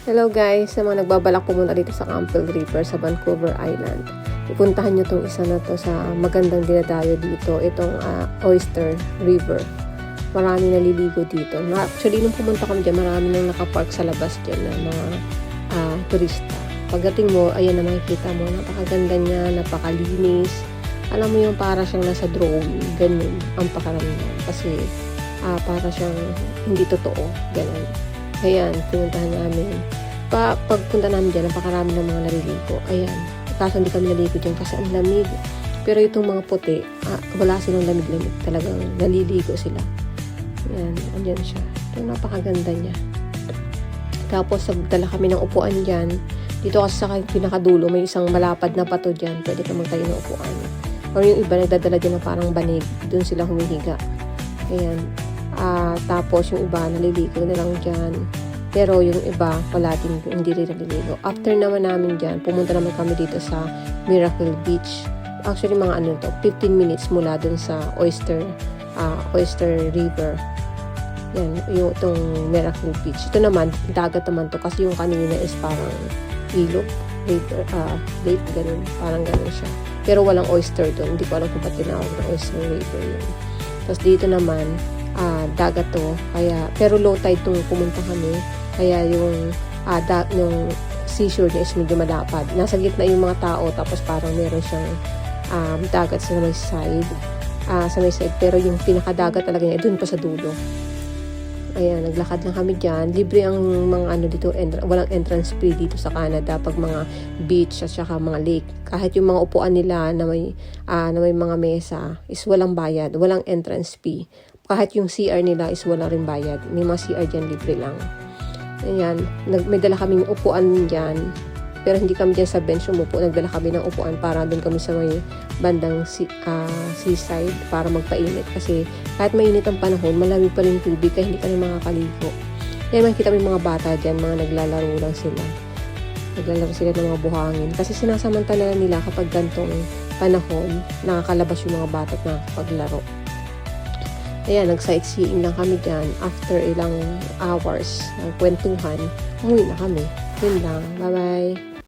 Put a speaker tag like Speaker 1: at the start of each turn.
Speaker 1: Hello guys, sa mga nagbabalak pumunta dito sa Campbell River sa Vancouver Island. Ipuntahan nyo tong isa na to sa magandang dinadayo dito, itong Oyster River. Marami naliligo dito. Actually, nung pumunta kami dyan, marami nang nakapark sa labas dyan na mga turista. Pagdating mo, ayan na makikita mo, napakaganda niya, napakalinis. Alam mo yung para siyang nasa drone, ganun ang pakaramdam. Kasi para siyang hindi totoo, ganun. Ayan, pinuntahan namin. Pagpunta namin dyan, napakarami ng mga naliligo. Ayan, kaso hindi kami naliligo dyan kasi ang lamig. Pero itong mga puti, wala silang lamig-lamig. Talagang naliligo sila. Ayan, andyan siya. Ito, napakaganda niya. Tapos, nagdala kami ng upuan dyan. Dito kasi sa pinakadulo, may isang malapad na pato dyan. Pwede ka magtayo ng upuan. O yung iba, nagdadala dyan na parang banig. Doon sila humihiga. Ayan. Tapos yung iba naliligo na lang dyan, pero yung iba wala din, hindi rin naliligo. After naman namin dyan, pumunta naman kami dito sa Miracle Beach. Actually mga 15 minutes mula dun sa Oyster River. Yan, yung itong Miracle Beach. Ito naman, dagat naman to kasi yung kanina is parang ilog, lake, ganun, parang ganun siya. Pero walang oyster doon, hindi ko alam kung ba't tinawag na Oyster River yun. Tapos dito naman, dagat to, kaya, pero low tide tong pumunta kami, kaya yung seashore niya is medyo malapad. Nasa gitna yung mga tao, tapos parang meron siyang dagat sa may side, pero yung pinakadagat talaga niya, dun pa sa dulo. Ayan, naglakad lang kami dyan. Libre ang mga dito, walang entrance fee dito sa Canada pag mga beach at saka mga lake. Kahit yung mga upuan nila na may mga mesa is walang bayad, walang entrance fee. Kahit yung CR nila is wala rin bayad. May mga CR dyan, libre lang. Ayan, may dala kaming upuan dyan. Pero hindi kami dyan sa bench umupo. Nagdala kami ng upuan para doon kami sa may bandang seaside para magpainit. Kasi kahit mainit ang panahon, malamig pa rin tubig kaya hindi kami makakaligo. Kaya makikita mo yung mga bata dyan, mga naglalaro lang sila. Naglalaro sila ng mga buhangin. Kasi sinasamantala nila kapag gantong panahon, nakakalabas yung mga bata at nakakapaglaro. Ayan, nag-sightseeing lang kami dyan. After ilang hours ng kwentuhan, umuwi na kami. Yun lang. Bye-bye!